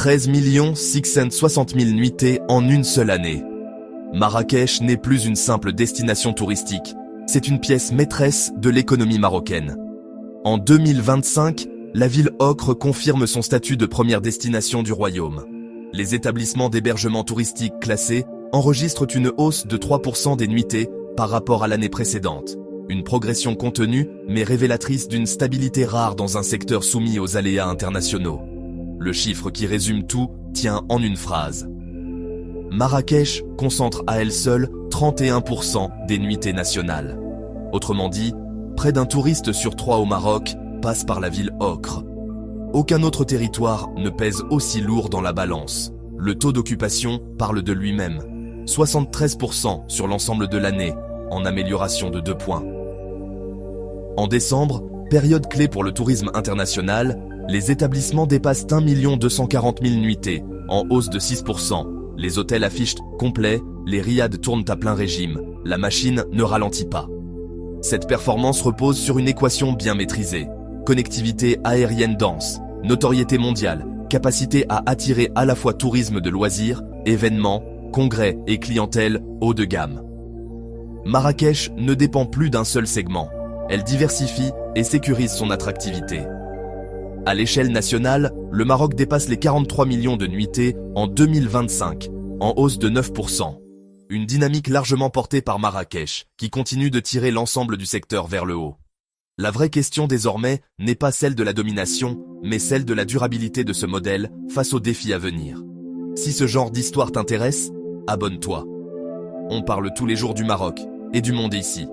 13 660 000 nuitées en une seule année. Marrakech n'est plus une simple destination touristique, c'est une pièce maîtresse de l'économie marocaine. En 2025, la ville ocre confirme son statut de première destination du royaume. Les établissements d'hébergement touristique classés enregistrent une hausse de 3% des nuitées par rapport à l'année précédente. Une progression contenue mais révélatrice d'une stabilité rare dans un secteur soumis aux aléas internationaux. Le chiffre qui résume tout tient en une phrase. Marrakech concentre à elle seule 31% des nuitées nationales. Autrement dit, près d'un touriste sur 3 au Maroc passe par la ville ocre. Aucun autre territoire ne pèse aussi lourd dans la balance. Le taux d'occupation parle de lui-même. 73% sur l'ensemble de l'année, en amélioration de 2 points. En décembre, période clé pour le tourisme international, les établissements dépassent 1 240 000 nuitées, en hausse de 6%. Les hôtels affichent complet, les riads tournent à plein régime, la machine ne ralentit pas. Cette performance repose sur une équation bien maîtrisée. Connectivité aérienne dense, notoriété mondiale, capacité à attirer à la fois tourisme de loisirs, événements, congrès et clientèle haut de gamme. Marrakech ne dépend plus d'un seul segment. Elle diversifie et sécurise son attractivité. À l'échelle nationale, le Maroc dépasse les 43 millions de nuitées en 2025, en hausse de 9%. Une dynamique largement portée par Marrakech, qui continue de tirer l'ensemble du secteur vers le haut. La vraie question désormais n'est pas celle de la domination, mais celle de la durabilité de ce modèle face aux défis à venir. Si ce genre d'histoire t'intéresse, abonne-toi. On parle tous les jours du Maroc et du monde ici.